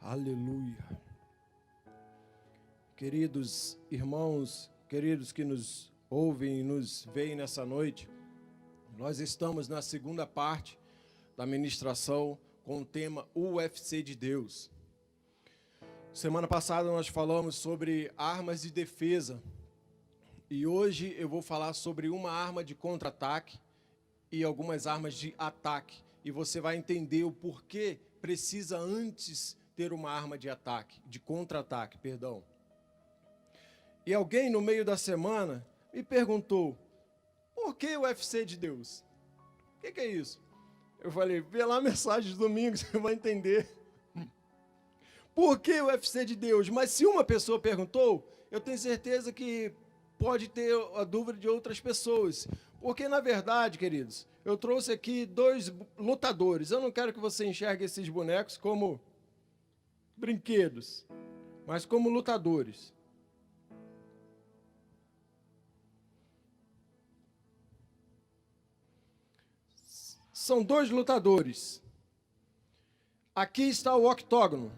Aleluia. Queridos irmãos, queridos que nos ouvem e nos veem nessa noite, nós estamos na segunda parte da ministração com o tema UFC de Deus. Semana passada nós falamos sobre armas de defesa e hoje eu vou falar sobre uma arma de contra-ataque e algumas armas de ataque. E você vai entender o porquê precisa antes ter uma arma de ataque, de contra-ataque, perdão. E alguém no meio da semana me perguntou, por que o UFC de Deus? O que é isso? Eu falei, vê lá a mensagem de domingo, você vai entender. Por que o UFC de Deus? Mas se uma pessoa perguntou, eu tenho certeza que pode ter a dúvida de outras pessoas. Porque, na verdade, queridos, eu trouxe aqui dois lutadores. Eu não quero que você enxergue esses bonecos como brinquedos, mas como lutadores. São dois lutadores. Aqui está o octógono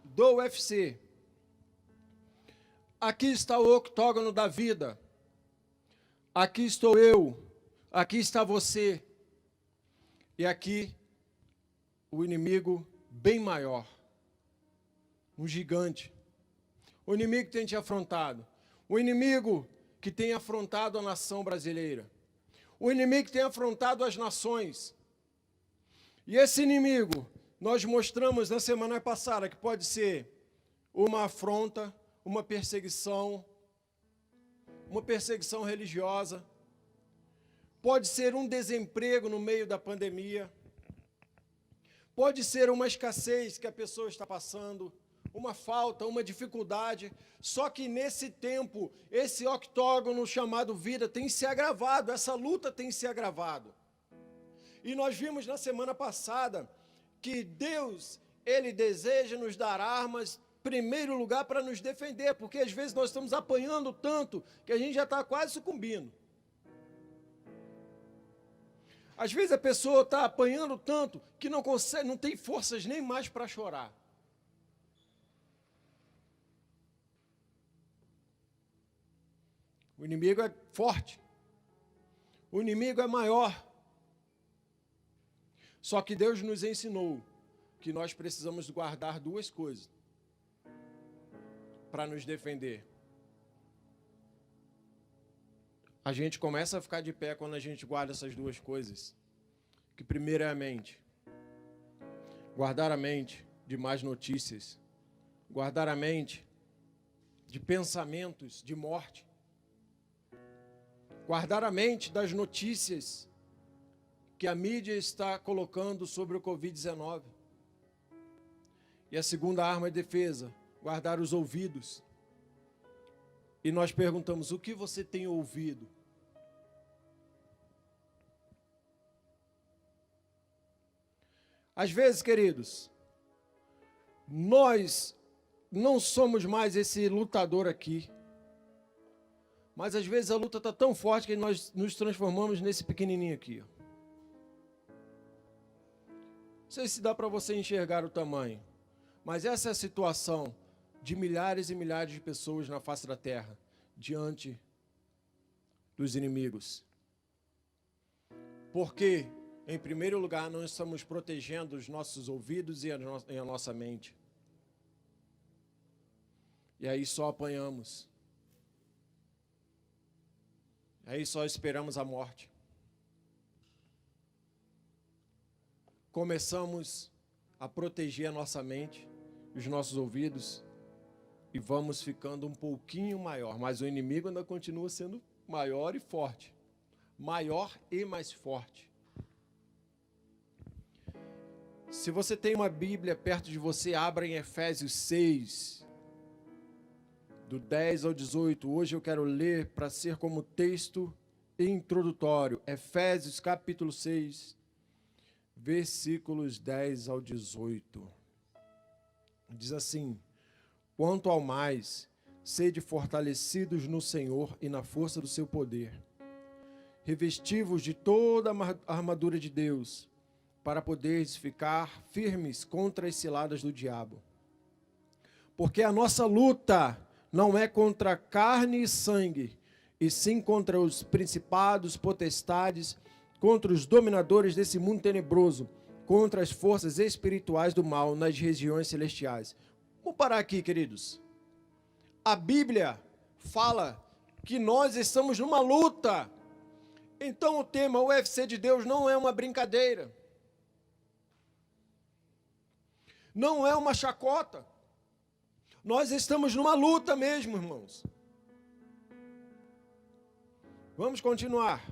do UFC. Aqui está o octógono da vida. Aqui estou eu. Aqui está você. E aqui o inimigo bem maior. Um gigante. O inimigo que tem te afrontado. O inimigo que tem afrontado a nação brasileira. O inimigo que tem afrontado as nações. E esse inimigo, nós mostramos na semana passada que pode ser uma afronta, uma perseguição religiosa, pode ser um desemprego no meio da pandemia, pode ser uma escassez que a pessoa está passando, uma falta, uma dificuldade, só que nesse tempo, esse octógono chamado vida tem se agravado, essa luta tem se agravado. E nós vimos na semana passada que Deus, Ele deseja nos dar armas, em primeiro lugar, para nos defender, porque às vezes nós estamos apanhando tanto que a gente já está quase sucumbindo. Às vezes a pessoa está apanhando tanto que não consegue, não tem forças nem mais para chorar. O inimigo é forte. O inimigo é maior. Só que Deus nos ensinou que nós precisamos guardar duas coisas para nos defender. A gente começa a ficar de pé quando a gente guarda essas duas coisas. Que primeiro é a mente. Guardar a mente de más notícias. Guardar a mente de pensamentos de morte. Guardar a mente das notícias que a mídia está colocando sobre o Covid-19. E a segunda arma de defesa, guardar os ouvidos. E nós perguntamos, o que você tem ouvido? Às vezes, queridos, nós não somos mais esse lutador aqui. Mas às vezes a luta está tão forte que nós nos transformamos nesse pequenininho aqui. Não sei se dá para você enxergar o tamanho, mas essa é a situação de milhares e milhares de pessoas na face da terra, diante dos inimigos. Porque, em primeiro lugar, nós estamos protegendo os nossos ouvidos e a nossa mente. E aí só apanhamos. Aí só esperamos a morte. Começamos a proteger a nossa mente, os nossos ouvidos, e vamos ficando um pouquinho maior, mas o inimigo ainda continua sendo maior e forte. Maior e mais forte. Se você tem uma Bíblia perto de você, abra em Efésios 6, do 10 ao 18. Hoje eu quero ler para ser como texto introdutório. Efésios capítulo 6, versículos 10 ao 18. Diz assim: quanto ao mais, sede fortalecidos no Senhor e na força do seu poder. Revesti-vos de toda a armadura de Deus, para poderes ficar firmes contra as ciladas do diabo. Porque a nossa luta não é contra carne e sangue, e sim contra os principados, potestades, contra os dominadores desse mundo tenebroso, contra as forças espirituais do mal nas regiões celestiais. Vamos parar aqui, queridos. A Bíblia fala que nós estamos numa luta. Então o tema UFC de Deus não é uma brincadeira. Não é uma chacota. Nós estamos numa luta mesmo, irmãos. Vamos continuar.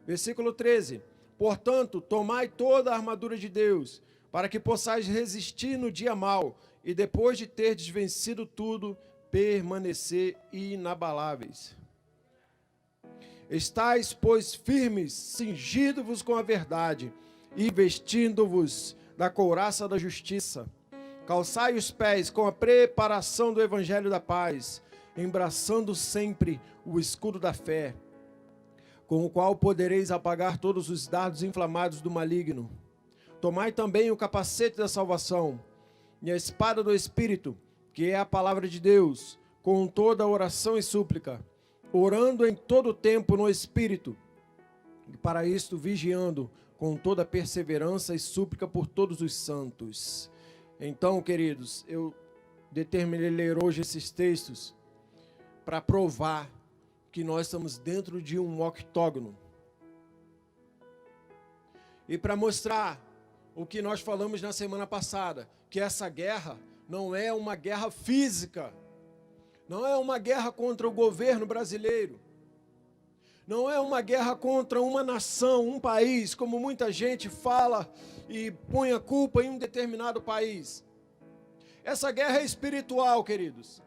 Versículo 13. Portanto, tomai toda a armadura de Deus, para que possais resistir no dia mau, e depois de terdes vencido tudo, permanecer inabaláveis. Estais, pois, firmes, cingindo-vos com a verdade, e vestindo-vos da couraça da justiça. Calçai os pés com a preparação do evangelho da paz, embraçando sempre o escudo da fé, com o qual podereis apagar todos os dardos inflamados do maligno. Tomai também o capacete da salvação e a espada do Espírito, que é a palavra de Deus, com toda oração e súplica, orando em todo o tempo no Espírito, e para isto vigiando com toda perseverança e súplica por todos os santos. Então, queridos, eu determinei ler hoje esses textos para provar que nós estamos dentro de um octógono. E para mostrar o que nós falamos na semana passada, que essa guerra não é uma guerra física, não é uma guerra contra o governo brasileiro, não é uma guerra contra uma nação, um país, como muita gente fala e põe a culpa em um determinado país. Essa guerra é espiritual, queridos.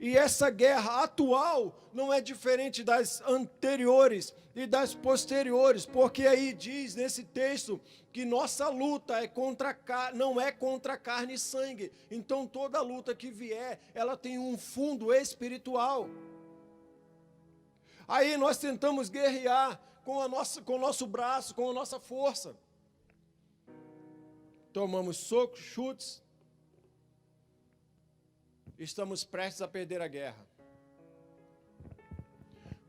E essa guerra atual não é diferente das anteriores e das posteriores, porque aí diz nesse texto que nossa luta não é contra carne e sangue. Então toda luta que vier, ela tem um fundo espiritual. Aí nós tentamos guerrear com o nosso braço, com a nossa força. Tomamos socos, chutes. Estamos prestes a perder a guerra.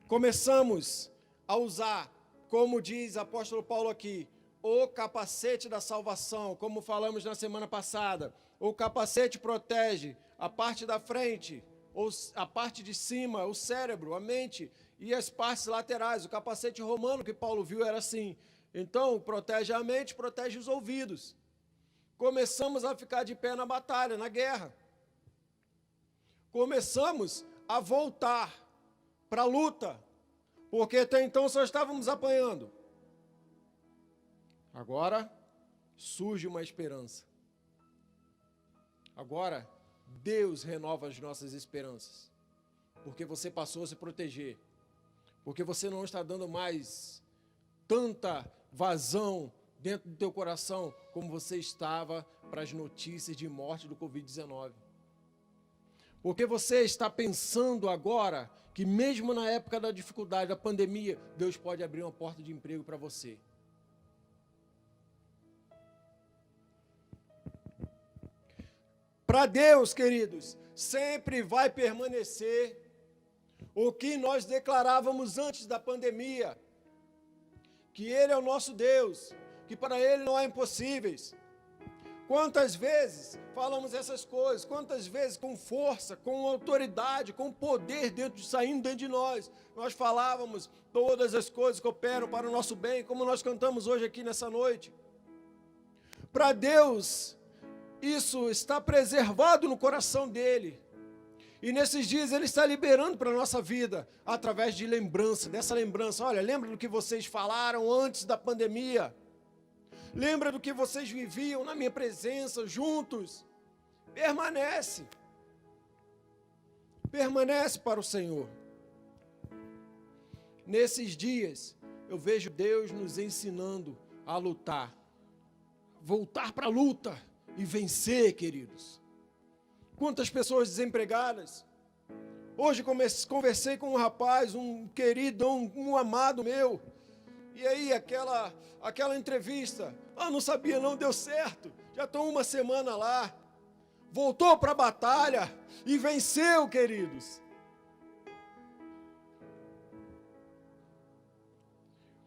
Começamos a usar, como diz o apóstolo Paulo aqui, o capacete da salvação, como falamos na semana passada. O capacete protege a parte da frente, a parte de cima, o cérebro, a mente e as partes laterais. O capacete romano que Paulo viu era assim. Então, protege a mente, protege os ouvidos. Começamos a ficar de pé na batalha, na guerra. Começamos a voltar para a luta, porque até então só estávamos apanhando. Agora surge uma esperança. Agora Deus renova as nossas esperanças, porque você passou a se proteger, porque você não está dando mais tanta vazão dentro do teu coração como você estava para as notícias de morte do Covid-19. Porque você está pensando agora que mesmo na época da dificuldade, da pandemia, Deus pode abrir uma porta de emprego para você. Para Deus, queridos, sempre vai permanecer o que nós declarávamos antes da pandemia, que Ele é o nosso Deus, que para Ele não há impossíveis. Quantas vezes falamos essas coisas, quantas vezes com força, com autoridade, com poder saindo dentro de nós falávamos todas as coisas que operam para o nosso bem, como nós cantamos hoje aqui nessa noite. Para Deus, isso está preservado no coração dEle. E nesses dias Ele está liberando para a nossa vida, através de lembrança, dessa lembrança. Olha, lembra do que vocês falaram antes da pandemia? Lembra do que vocês viviam na minha presença, juntos? Permanece. Permanece para o Senhor. Nesses dias, eu vejo Deus nos ensinando a lutar. Voltar para a luta e vencer, queridos. Quantas pessoas desempregadas. Hoje conversei com um rapaz, um querido, um amado meu, E aí, aquela entrevista, não sabia não, deu certo, já estou uma semana lá, voltou para a batalha e venceu, queridos.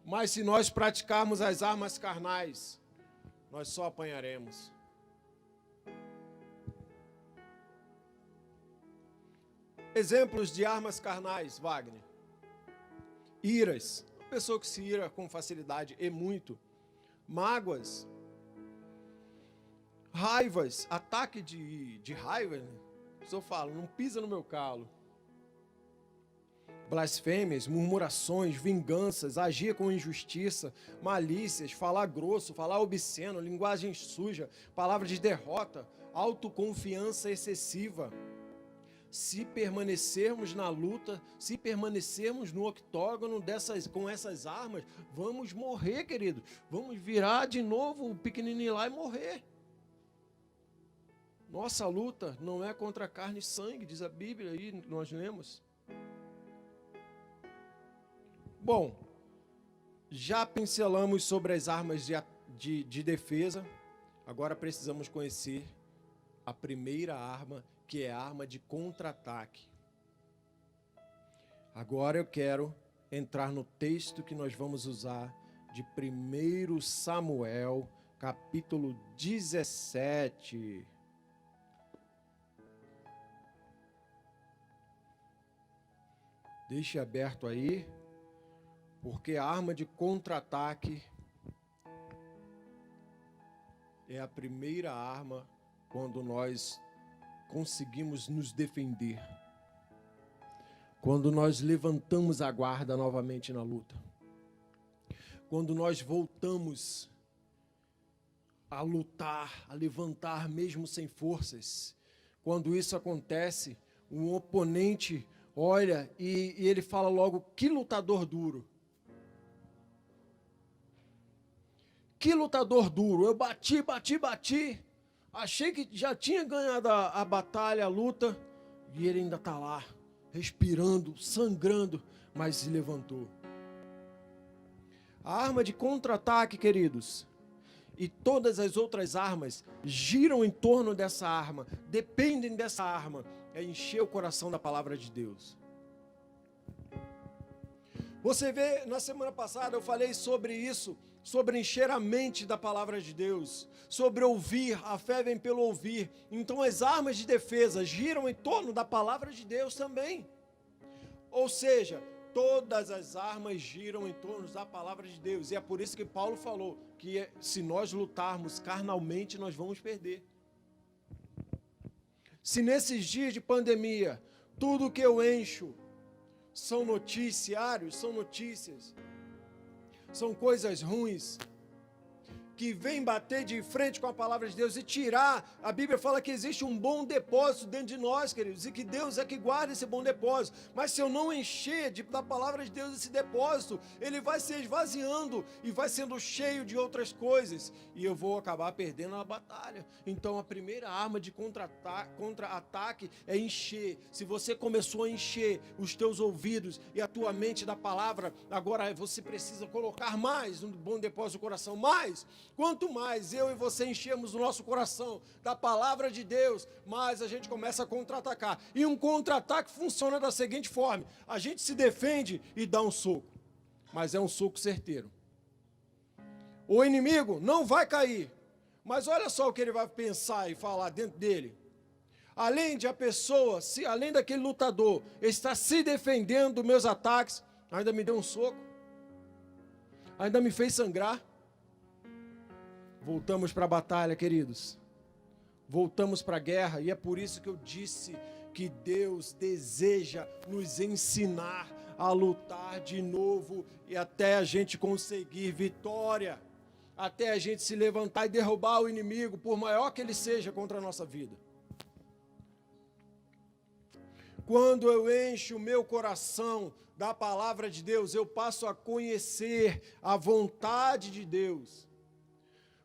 Mas se nós praticarmos as armas carnais, nós só apanharemos. Exemplos de armas carnais, Wagner. Iras. Uma pessoa que se ira com facilidade e muito. Mágoas. Raivas. Ataque de raiva. Né? A pessoa fala, não pisa no meu calo. Blasfêmias, murmurações, vinganças, agir com injustiça, malícias, falar grosso, falar obsceno, linguagem suja, palavra de derrota, autoconfiança excessiva. Se permanecermos na luta, se permanecermos no octógono com essas armas, vamos morrer, querido. Vamos virar de novo o pequenininho lá e morrer. Nossa luta não é contra carne e sangue, diz a Bíblia aí, nós lemos. Bom, já pincelamos sobre as armas de defesa, agora precisamos conhecer a primeira arma, que é a arma de contra-ataque. Agora eu quero entrar no texto que nós vamos usar de 1 Samuel, capítulo 17. Deixe aberto aí, porque a arma de contra-ataque é a primeira arma quando nós conseguimos nos defender. Quando nós levantamos a guarda novamente na luta. Quando nós voltamos a lutar, a levantar mesmo sem forças. Quando isso acontece, um oponente olha e ele fala logo, que lutador duro. Que lutador duro, eu bati. Achei que já tinha ganhado a batalha, a luta, e ele ainda está lá, respirando, sangrando, mas se levantou. A arma de contra-ataque, queridos, e todas as outras armas giram em torno dessa arma, dependem dessa arma, é encher o coração da palavra de Deus. Você vê, na semana passada eu falei sobre isso, sobre encher a mente da palavra de Deus, sobre ouvir, a fé vem pelo ouvir. Então as armas de defesa giram em torno da palavra de Deus também. Ou seja, todas as armas giram em torno da palavra de Deus. E é por isso que Paulo falou que se nós lutarmos carnalmente, nós vamos perder. Se nesses dias de pandemia, tudo que eu encho são noticiários, são notícias, são coisas ruins, que vêm bater de frente com a palavra de Deus e tirar. A Bíblia fala que existe um bom depósito dentro de nós, queridos, e que Deus é que guarda esse bom depósito. Mas se eu não encher da palavra de Deus esse depósito, ele vai se esvaziando e vai sendo cheio de outras coisas, e eu vou acabar perdendo a batalha. Então a primeira arma de contra-ataque é encher. Se você começou a encher os teus ouvidos e a tua mente da palavra, agora você precisa colocar mais no bom depósito do coração, mais. Quanto mais eu e você enchermos o nosso coração da palavra de Deus, mais a gente começa a contra-atacar. E um contra-ataque funciona da seguinte forma: a gente se defende e dá um soco, mas é um soco certeiro. O inimigo não vai cair, mas olha só o que ele vai pensar e falar dentro dele. Além de a pessoa, além daquele lutador estar se defendendo dos meus ataques, ainda me deu um soco, ainda me fez sangrar. Voltamos para a batalha, queridos. Voltamos para a guerra, e é por isso que eu disse que Deus deseja nos ensinar a lutar de novo e até a gente conseguir vitória, até a gente se levantar e derrubar o inimigo, por maior que ele seja contra a nossa vida. Quando eu encho o meu coração da palavra de Deus, eu passo a conhecer a vontade de Deus.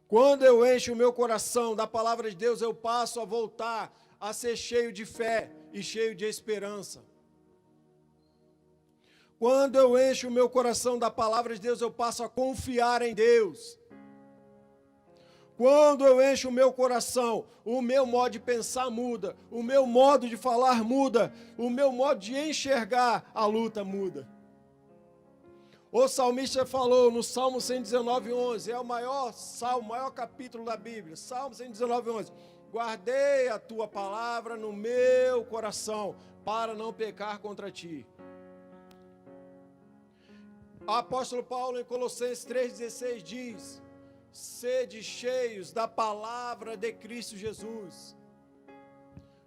Quando eu encho o meu coração da palavra de Deus, eu passo a voltar a ser cheio de fé e cheio de esperança. Quando eu encho o meu coração da palavra de Deus, eu passo a confiar em Deus. Quando eu encho o meu coração, o meu modo de pensar muda, o meu modo de falar muda, o meu modo de enxergar a luta muda. O salmista falou no Salmo 119:11, é o maior salmo, o maior capítulo da Bíblia, Salmo 119:11. Guardei a tua palavra no meu coração, para não pecar contra ti. O apóstolo Paulo, em Colossenses 3,16, diz: sede cheios da palavra de Cristo Jesus.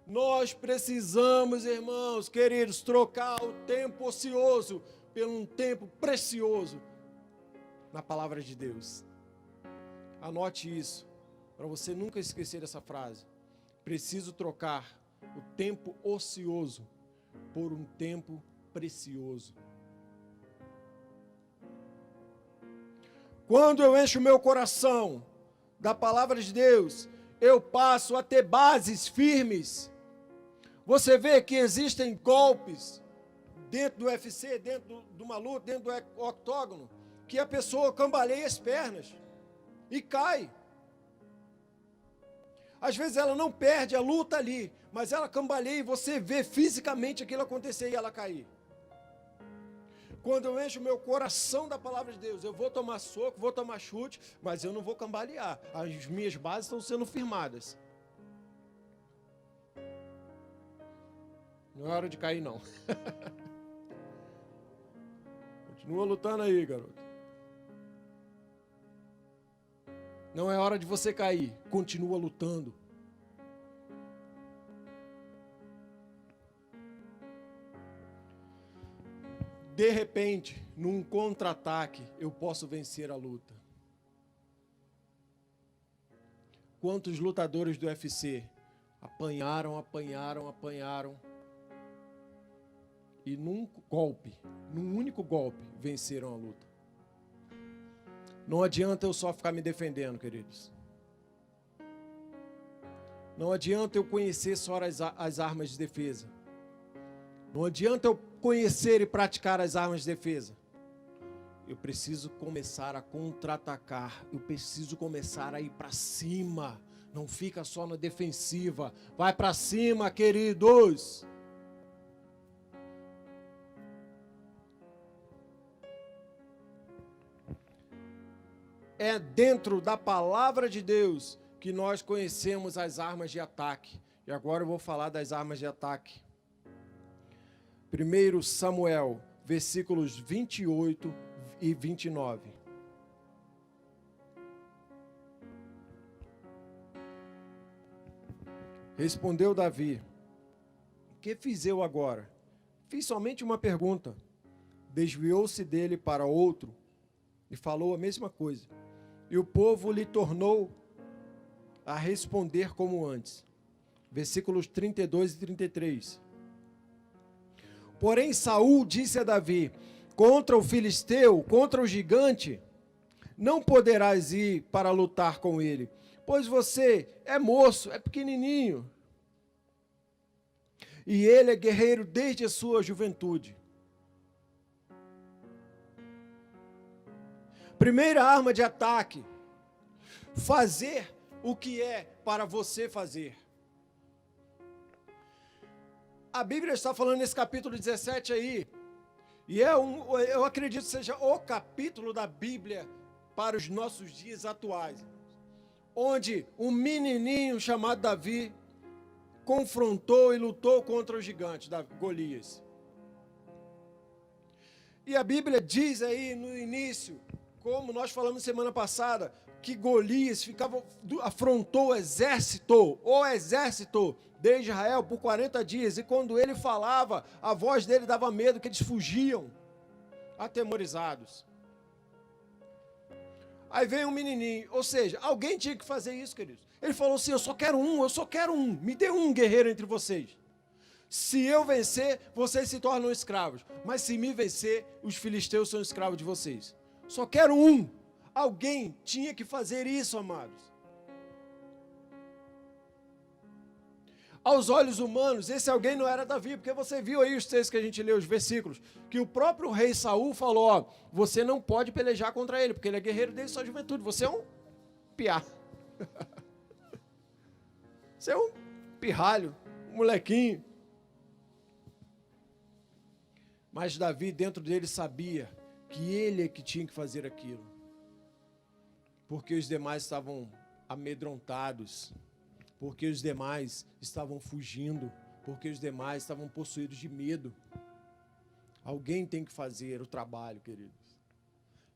Nós precisamos, irmãos, queridos, trocar o tempo ocioso por um tempo precioso na palavra de Deus. Anote isso, para você nunca esquecer dessa frase. Preciso trocar o tempo ocioso por um tempo precioso. Quando eu encho o meu coração da palavra de Deus, eu passo a ter bases firmes. Você vê que existem golpes dentro do UFC, dentro de uma luta, dentro do octógono, que a pessoa cambaleia as pernas e cai. Às vezes ela não perde a luta ali, mas ela cambaleia e você vê fisicamente aquilo acontecer e ela cair. Quando eu encho o meu coração da palavra de Deus, eu vou tomar soco, vou tomar chute, mas eu não vou cambalear. As minhas bases estão sendo firmadas. Não é hora de cair, não. Continua lutando aí, garoto. Não é hora de você cair. Continua lutando. De repente, num contra-ataque, eu posso vencer a luta. Quantos lutadores do UFC apanharam, e num único golpe, venceram a luta. Não adianta eu só ficar me defendendo, queridos. Não adianta eu conhecer só as armas de defesa. Não adianta eu conhecer e praticar as armas de defesa. Eu preciso começar a contra-atacar. Eu preciso começar a ir para cima. Não fica só na defensiva. Vai para cima, queridos. É dentro da palavra de Deus que nós conhecemos as armas de ataque. E agora eu vou falar das armas de ataque. 1 Samuel, versículos 28 e 29. Respondeu Davi: que fiz eu agora? Fiz somente uma pergunta. Desviou-se dele para outro e falou a mesma coisa. E o povo lhe tornou a responder como antes. Versículos 32 e 33. Porém Saul disse a Davi: contra o filisteu, contra o gigante, não poderás ir para lutar com ele, pois você é moço, é pequenininho. E ele é guerreiro desde a sua juventude. Primeira arma de ataque: fazer o que é para você fazer. A Bíblia está falando nesse capítulo 17 aí, e eu acredito que seja o capítulo da Bíblia para os nossos dias atuais, onde um menininho chamado Davi confrontou e lutou contra o gigante, Golias. E a Bíblia diz aí no início, como nós falamos semana passada, que Golias afrontou o exército de Israel por 40 dias, e quando ele falava, a voz dele dava medo, que eles fugiam, atemorizados. Aí vem um menininho, ou seja, alguém tinha que fazer isso, queridos. Ele falou assim: eu só quero um, me dê um guerreiro entre vocês. Se eu vencer, vocês se tornam escravos, mas se me vencer, os filisteus são escravos de vocês. Só quero um. Alguém tinha que fazer isso, amados. Aos olhos humanos, esse alguém não era Davi, porque você viu aí os textos que a gente leu, os versículos, que o próprio rei Saul falou, ó, você não pode pelejar contra ele, porque ele é guerreiro desde sua juventude, você é um piá. Você é um pirralho, um molequinho. Mas Davi, dentro dele, sabia que ele é que tinha que fazer aquilo, porque os demais estavam amedrontados, porque os demais estavam fugindo, porque os demais estavam possuídos de medo. Alguém tem que fazer o trabalho, queridos.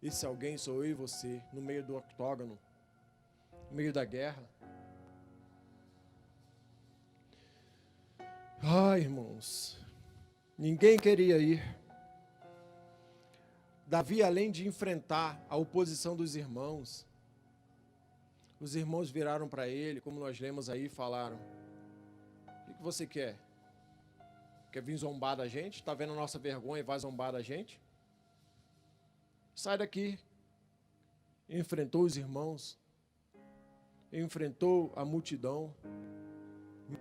Esse alguém sou eu e você, no meio do octógono, no meio da guerra. Ai, irmãos, ninguém queria ir. Davi, além de enfrentar a oposição dos irmãos, os irmãos viraram para ele, como nós lemos aí, e falaram, o que você quer? Quer vir zombar da gente? Está vendo a nossa vergonha e vai zombar da gente? Sai daqui. Enfrentou os irmãos, enfrentou a multidão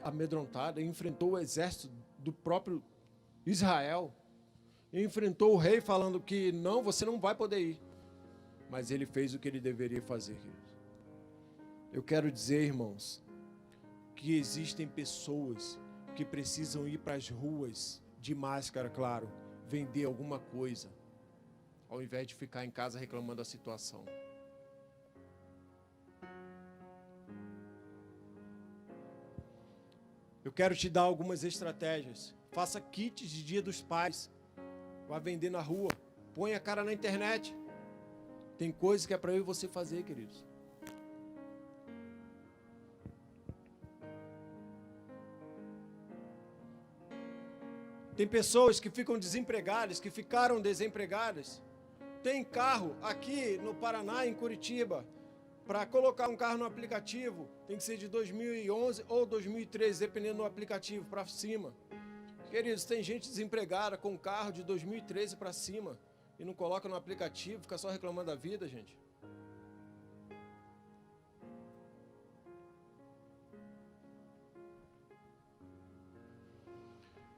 amedrontada, enfrentou o exército do próprio Israel, enfrentou o rei falando que não, você não vai poder ir. Mas ele fez o que ele deveria fazer, queridos. Eu quero dizer, irmãos, que existem pessoas que precisam ir para as ruas de máscara, claro, vender alguma coisa, ao invés de ficar em casa reclamando da situação. Eu quero te dar algumas estratégias. Faça kits de Dia dos Pais. Vá vender na rua. Põe a cara na internet. Tem coisas que é para eu e você fazer, queridos. Tem pessoas que ficam desempregadas, que ficaram desempregadas. Tem carro aqui no Paraná, em Curitiba, para colocar um carro no aplicativo, tem que ser de 2011 ou 2013, dependendo do aplicativo, para cima. Queridos, tem gente desempregada com carro de 2013 para cima e não coloca no aplicativo, fica só reclamando da vida, gente.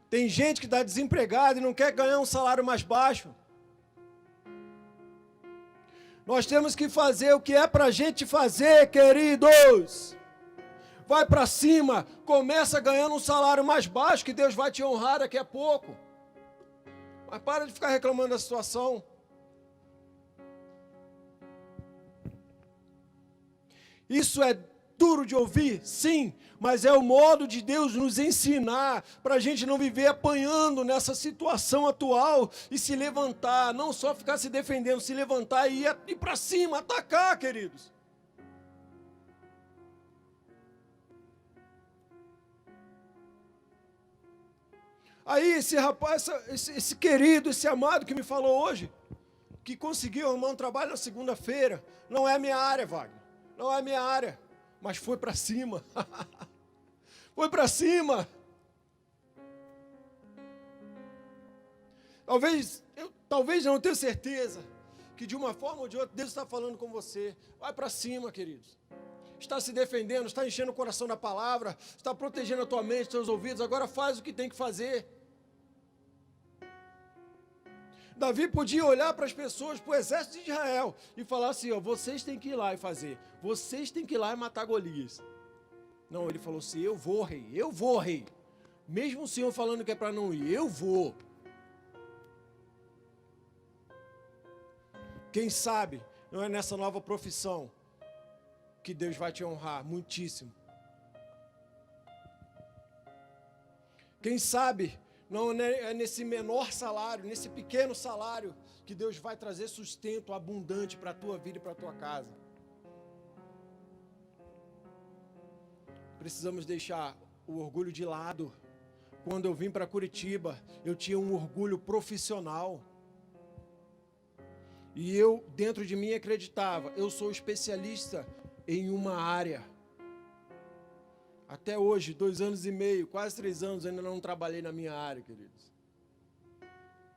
Tem gente que está desempregada e não quer ganhar um salário mais baixo. Nós temos que fazer o que é para a gente fazer, queridos. Vai para cima, começa ganhando um salário mais baixo, que Deus vai te honrar daqui a pouco. Mas para de ficar reclamando da situação. Isso é duro de ouvir, sim, mas é o modo de Deus nos ensinar para a gente não viver apanhando nessa situação atual e se levantar, não só ficar se defendendo, se levantar e ir para cima, atacar, queridos. Aí esse rapaz, esse querido, esse amado que me falou hoje, que conseguiu arrumar um trabalho na segunda-feira, não é a minha área, Wagner, não é a minha área. Mas foi para cima. Foi para cima. Talvez não tenho certeza que de uma forma ou de outra Deus está falando com você. Vai para cima, queridos. Está se defendendo, está enchendo o coração da palavra, está protegendo a tua mente, teus ouvidos. Agora faz o que tem que fazer. Davi podia olhar para as pessoas, para o exército de Israel e falar assim, ó, vocês têm que ir lá e fazer. Vocês têm que ir lá e matar Golias. Não, ele falou assim, eu vou, rei. Mesmo o Senhor falando que é para não ir, eu vou. Quem sabe não é nessa nova profissão que Deus vai te honrar muitíssimo. Quem sabe não é nesse menor salário, nesse pequeno salário, que Deus vai trazer sustento abundante para a tua vida e para a tua casa. Precisamos deixar o orgulho de lado. Quando eu vim para Curitiba, eu tinha um orgulho profissional. E eu, dentro de mim, acreditava, eu sou especialista em uma área. Até hoje, 2 anos e meio, quase 3 anos, ainda não trabalhei na minha área, queridos.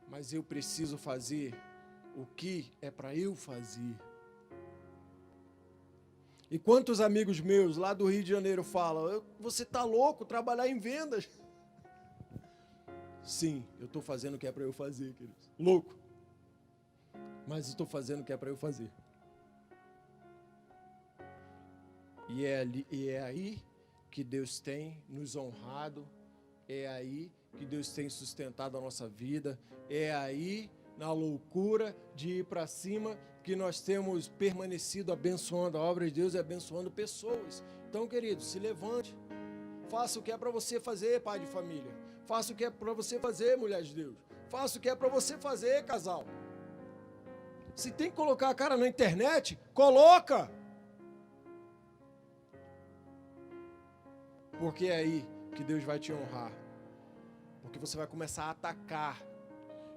Mas eu preciso fazer o que é para eu fazer. E quantos amigos meus lá do Rio de Janeiro falam, você está louco, trabalhar em vendas? Sim, eu estou fazendo o que é para eu fazer, queridos. Louco. Mas estou fazendo o que é para eu fazer. E é aí que Deus tem nos honrado, é aí que Deus tem sustentado a nossa vida, é aí, na loucura de ir para cima, que nós temos permanecido abençoando a obra de Deus e abençoando pessoas. Então, querido, se levante, faça o que é para você fazer, pai de família, faça o que é para você fazer, mulher de Deus, faça o que é para você fazer, casal. Se tem que colocar a cara na internet, coloca! Porque é aí que Deus vai te honrar. Porque você vai começar a atacar.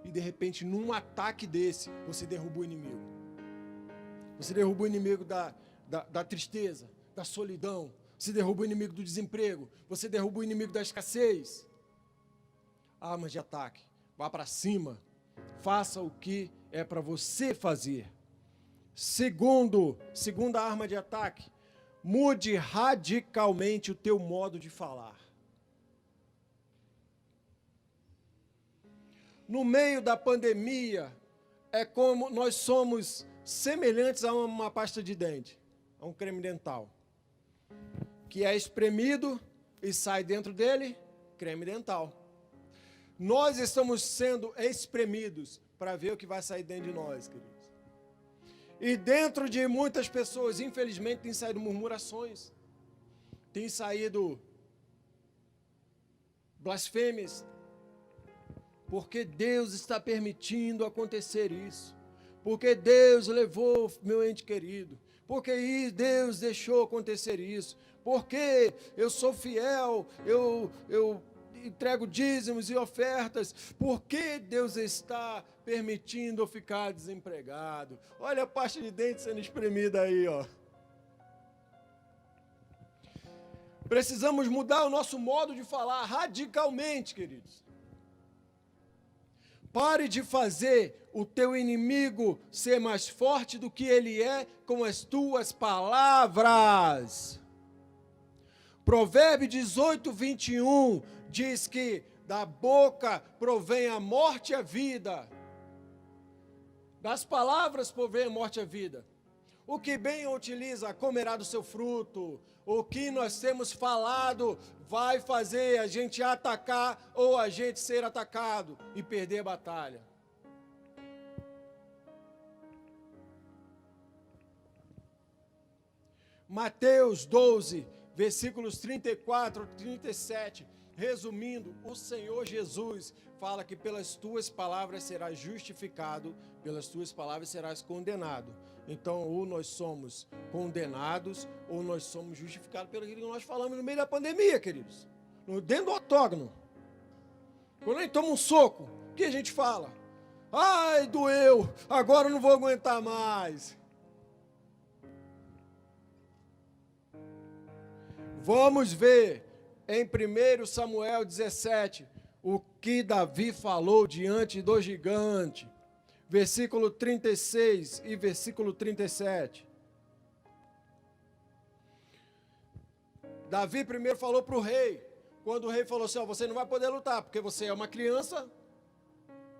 E de repente, num ataque desse, você derruba o inimigo. Você derruba o inimigo da tristeza, da solidão. Você derruba o inimigo do desemprego. Você derruba o inimigo da escassez. Armas de ataque. Vá para cima. Faça o que é para você fazer. Segunda arma de ataque. Mude radicalmente o teu modo de falar. No meio da pandemia, é como nós somos semelhantes a uma pasta de dente, a um creme dental, que é espremido e sai dentro dele creme dental. Nós estamos sendo espremidos para ver o que vai sair dentro de nós, queridos. E dentro de muitas pessoas, infelizmente, tem saído murmurações, tem saído blasfêmias, porque Deus está permitindo acontecer isso, porque Deus levou meu ente querido, porque Deus deixou acontecer isso, porque eu sou fiel, eu entrego dízimos e ofertas, porque Deus está permitindo eu ficar desempregado. Olha a pasta de dente sendo espremida aí, ó. Precisamos mudar o nosso modo de falar radicalmente, queridos. Pare de fazer o teu inimigo ser mais forte do que ele é com as tuas palavras. Provérbio 18, 21 diz que da boca provém a morte e a vida. Das palavras provém a morte e a vida. O que bem utiliza comerá do seu fruto. O que nós temos falado vai fazer a gente atacar ou a gente ser atacado e perder a batalha. Mateus 12, versículos 34 e 37. Resumindo, o Senhor Jesus fala que pelas tuas palavras serás justificado, pelas tuas palavras serás condenado. Então, ou nós somos condenados, ou nós somos justificados pelo que nós falamos no meio da pandemia, queridos. Dentro do octógono. Quando a gente toma um soco, o que a gente fala? Ai, doeu, agora eu não vou aguentar mais. Vamos ver em 1 Samuel 17, o que Davi falou diante do gigante. Versículo 36 e versículo 37. Davi primeiro falou para o rei, quando o rei falou assim, ó, você não vai poder lutar, porque você é uma criança,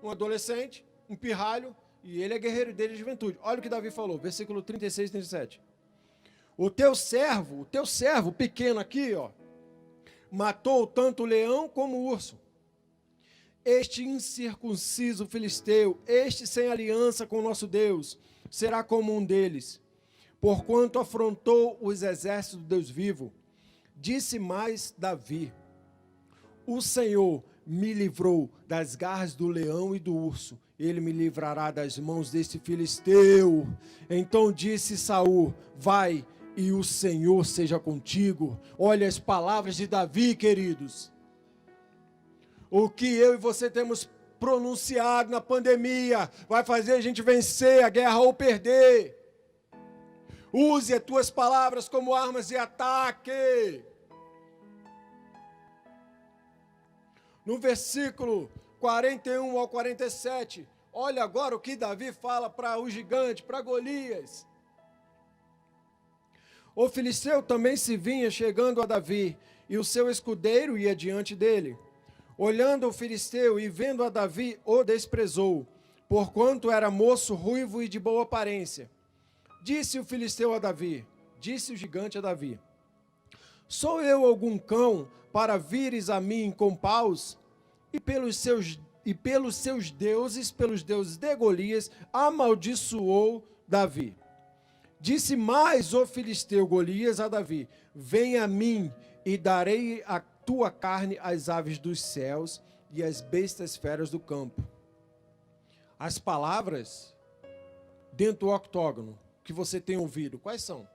um adolescente, um pirralho, e ele é guerreiro dele de juventude. Olha o que Davi falou, versículo 36 e 37. O teu servo pequeno aqui, ó, matou tanto o leão como o urso. Este incircunciso filisteu, este sem aliança com o nosso Deus, será como um deles, porquanto afrontou os exércitos do Deus vivo. Disse mais Davi, o Senhor me livrou das garras do leão e do urso, ele me livrará das mãos deste filisteu. Então disse Saul, vai, e o Senhor seja contigo. Olha as palavras de Davi, queridos. O que eu e você temos pronunciado na pandemia vai fazer a gente vencer a guerra ou perder. Use as tuas palavras como armas de ataque. No versículo 41 ao 47, olha agora o que Davi fala para o gigante, para Golias. O filisteu também se vinha chegando a Davi, e o seu escudeiro ia diante dele. Olhando o filisteu e vendo a Davi, o desprezou, porquanto era moço ruivo e de boa aparência. Disse o filisteu a Davi, disse o gigante a Davi: sou eu algum cão para vires a mim com paus? E pelos seus deuses, pelos deuses de Golias, amaldiçoou Davi. Disse mais o filisteu Golias a Davi: vem a mim e darei a tua carne às aves dos céus e às bestas feras do campo. As palavras dentro do octógono que você tem ouvido, quais são?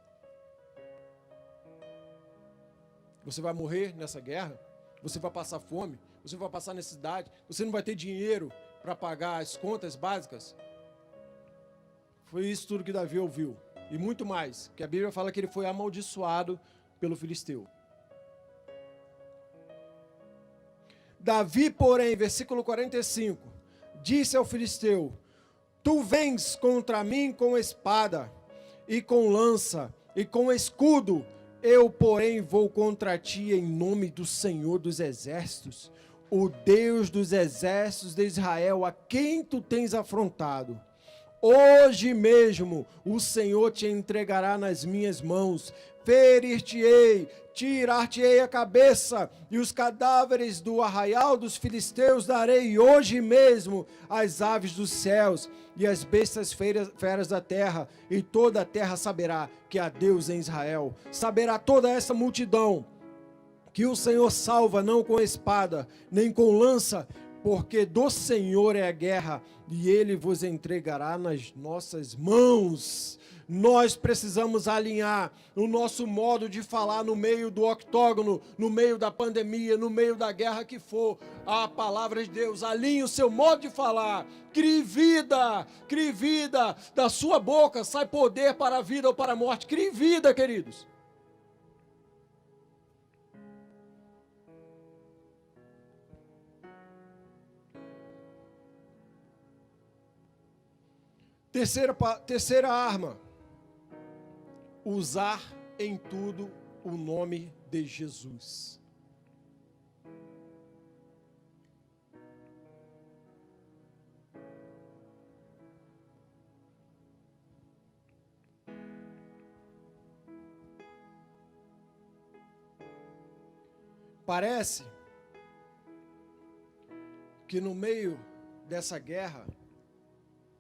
Você vai morrer nessa guerra? Você vai passar fome? Você vai passar necessidade? Você não vai ter dinheiro para pagar as contas básicas? Foi isso tudo que Davi ouviu. E muito mais, que a Bíblia fala que ele foi amaldiçoado pelo filisteu. Davi, porém, versículo 45, disse ao filisteu: tu vens contra mim com espada, e com lança, e com escudo, eu, porém, vou contra ti em nome do Senhor dos exércitos, o Deus dos exércitos de Israel, a quem tu tens afrontado. Hoje mesmo o Senhor te entregará nas minhas mãos, ferir-te-ei, tirar-te-ei a cabeça, e os cadáveres do arraial dos filisteus darei hoje mesmo às aves dos céus e às bestas feras da terra, e toda a terra saberá que há Deus em Israel. Saberá toda essa multidão que o Senhor salva não com espada, nem com lança, porque do Senhor é a guerra, e Ele vos entregará nas nossas mãos. Nós precisamos alinhar o nosso modo de falar no meio do octógono, no meio da pandemia, no meio da guerra que for. A palavra de Deus, alinhe o seu modo de falar. Crie vida, da sua boca sai poder para a vida ou para a morte. Crie vida, queridos. Terceira arma, usar em tudo o nome de Jesus. Parece que no meio dessa guerra,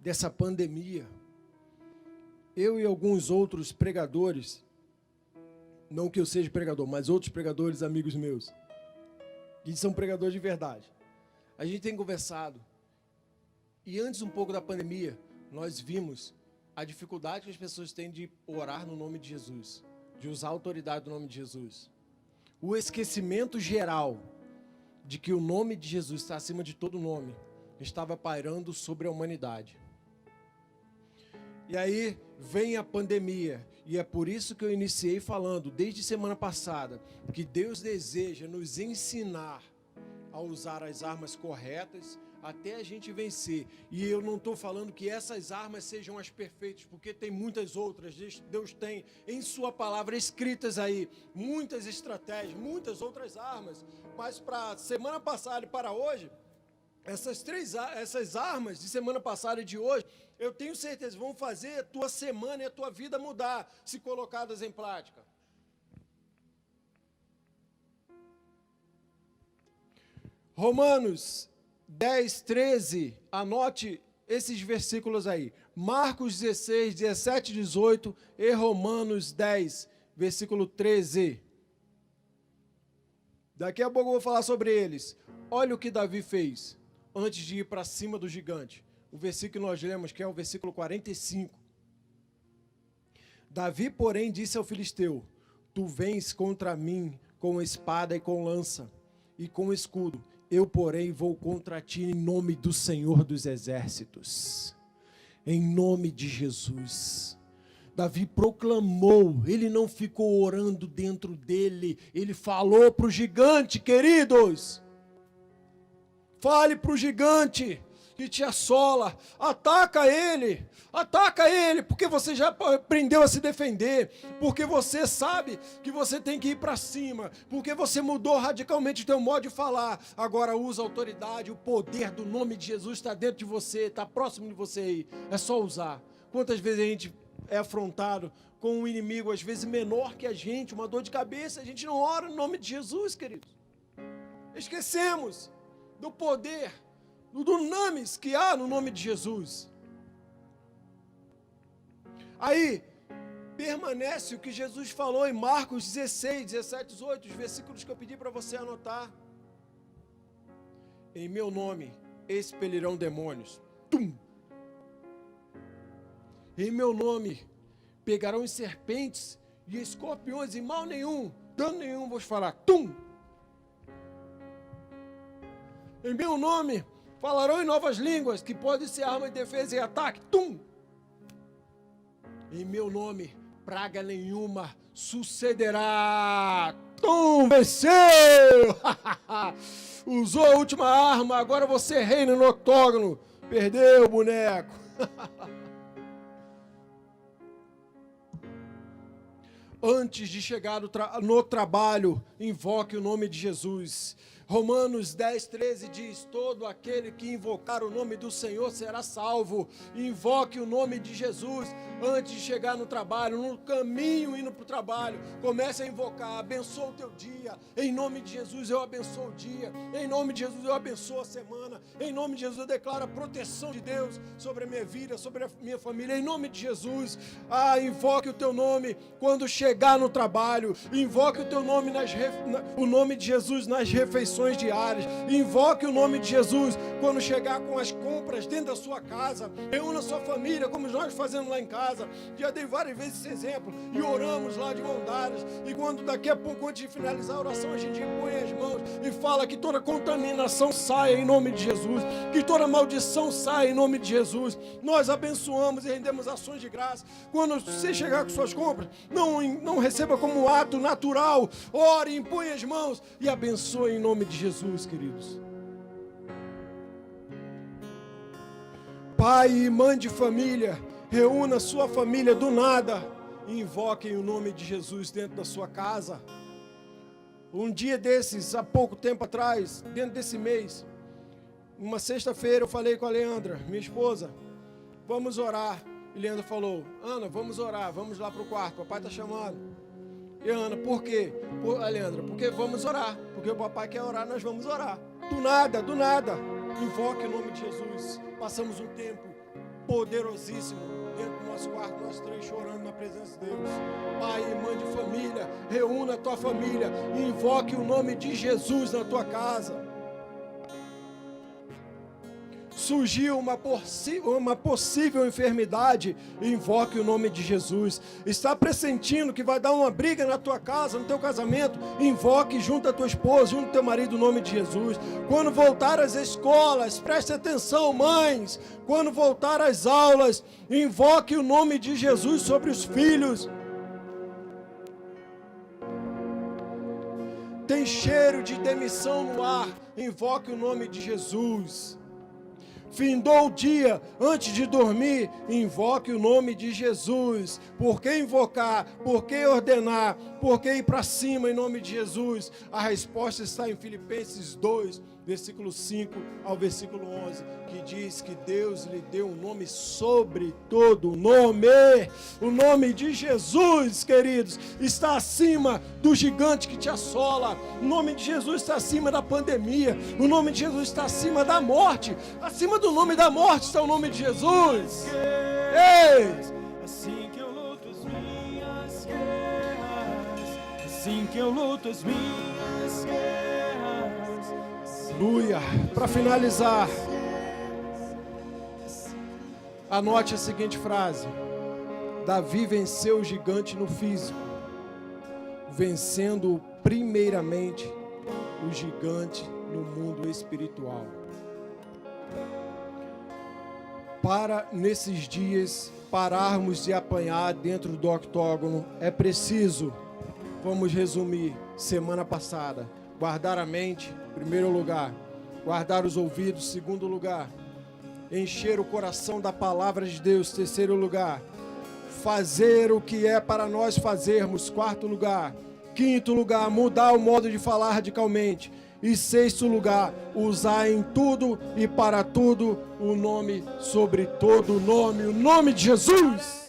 dessa pandemia, eu e alguns outros pregadores, não que eu seja pregador, mas outros pregadores, amigos meus, que são pregadores de verdade, a gente tem conversado, e antes um pouco da pandemia, nós vimos a dificuldade que as pessoas têm de orar no nome de Jesus, de usar a autoridade do nome de Jesus, o esquecimento geral de que o nome de Jesus está acima de todo nome, estava pairando sobre a humanidade. E aí vem a pandemia, e é por isso que eu iniciei falando, desde semana passada, que Deus deseja nos ensinar a usar as armas corretas, até a gente vencer. E eu não estou falando que essas armas sejam as perfeitas, porque tem muitas outras. Deus tem em sua palavra escritas aí, muitas estratégias, muitas outras armas. Mas para semana passada e para hoje, essas armas de semana passada e de hoje, eu tenho certeza, vão fazer a tua semana e a tua vida mudar, se colocadas em prática. Romanos 10, 13, anote esses versículos aí. Marcos 16, 17, 18 e Romanos 10, versículo 13. Daqui a pouco eu vou falar sobre eles. Olha o que Davi fez antes de ir para cima do gigante. O versículo que nós lemos, que é o versículo 45. Davi, porém, disse ao filisteu: tu vens contra mim com espada e com lança e com escudo. Eu, porém, vou contra ti em nome do Senhor dos exércitos. Em nome de Jesus. Davi proclamou, ele não ficou orando dentro dele, ele falou para o gigante, queridos. Fale para o gigante que te assola, ataca ele, porque você já aprendeu a se defender, porque você sabe que você tem que ir para cima, porque você mudou radicalmente o teu modo de falar, agora usa a autoridade, o poder do nome de Jesus está dentro de você, está próximo de você aí, é só usar. Quantas vezes a gente é afrontado com um inimigo, às vezes menor que a gente, uma dor de cabeça, a gente não ora no nome de Jesus, queridos. Esquecemos do poder, do dunamis que há no nome de Jesus. Aí, permanece o que Jesus falou em Marcos 16, 17, 18, os versículos que eu pedi para você anotar. Em meu nome expelirão demônios. Tum! Em meu nome pegarão serpentes e escorpiões e mal nenhum, dano nenhum vos fará. Tum! Em meu nome falarão em novas línguas, que podem ser arma de defesa e ataque. Tum! Em meu nome praga nenhuma sucederá. Tum! Venceu! Usou a última arma, agora você reina no octógono. Perdeu, boneco. Antes de chegar no trabalho, invoque o nome de Jesus. Romanos 10, 13 diz, todo aquele que invocar o nome do Senhor será salvo. Invoque o nome de Jesus antes de chegar no trabalho, no caminho indo para o trabalho. Comece a invocar, abençoa o teu dia. Em nome de Jesus eu abençoo o dia. Em nome de Jesus eu abençoo a semana. Em nome de Jesus eu declaro a proteção de Deus sobre a minha vida, sobre a minha família. Em nome de Jesus, invoque o teu nome quando chegar no trabalho. Invoque o teu nome, o nome de Jesus nas refeições diárias. Invoque o nome de Jesus quando chegar com as compras dentro da sua casa. Reúna a sua família, como nós fazemos lá em casa. Já dei várias vezes esse exemplo. E oramos lá de mão dadas. E quando daqui a pouco, antes de finalizar a oração, a gente põe as mãos e fala que toda contaminação saia em nome de Jesus. Que toda maldição saia em nome de Jesus. Nós abençoamos e rendemos ações de graça. Quando você chegar com suas compras, não receba como um ato natural. Ore, impõe as mãos e abençoe em nome de Jesus, queridos. Pai e mãe de família, reúna sua família do nada e invoquem o nome de Jesus dentro da sua casa. Um dia desses, há pouco tempo atrás, dentro desse mês, uma sexta-feira eu falei com a Leandra, minha esposa, vamos orar. E Leandra falou, Ana, vamos orar, vamos lá para o quarto, papai está chamando. E a Ana, por quê? Leandra, porque vamos orar, porque o papai quer orar, nós vamos orar. Do nada, invoque o nome de Jesus. Passamos um tempo poderosíssimo dentro do nosso quarto, nós três chorando na presença de Deus. Pai e mãe de família, reúna a tua família e invoque o nome de Jesus na tua casa. Surgiu uma possível enfermidade, invoque o nome de Jesus. Está pressentindo que vai dar uma briga na tua casa, no teu casamento, invoque junto à tua esposa, junto ao teu marido o nome de Jesus. Quando voltar às escolas, preste atenção, mães, quando voltar às aulas, invoque o nome de Jesus sobre os filhos. Tem cheiro de demissão no ar, invoque o nome de Jesus. Findou o dia, antes de dormir, invoque o nome de Jesus. Por que invocar? Por que ordenar? Por que ir para cima em nome de Jesus? A resposta está em Filipenses 2, versículo 5 ao versículo 11, que diz que Deus lhe deu um nome sobre todo nome. O nome de Jesus, queridos, está acima do gigante que te assola. O nome de Jesus está acima da pandemia. O nome de Jesus está acima da morte. Acima do nome da morte está o nome de Jesus. Ei! Assim que eu luto as minhas guerras, assim que eu luto as minhas guerras. Aleluia. Para finalizar, anote a seguinte frase: Davi venceu o gigante no físico, vencendo primeiramente o gigante no mundo espiritual. Para, nesses dias, pararmos de apanhar dentro do octógono, é preciso, vamos resumir, semana passada, guardar a mente, primeiro lugar, guardar os ouvidos, segundo lugar, encher o coração da palavra de Deus. Terceiro lugar, fazer o que é para nós fazermos. Quarto lugar. Quinto lugar, mudar o modo de falar radicalmente. E sexto lugar, usar em tudo e para tudo o nome sobre todo nome, o nome de Jesus.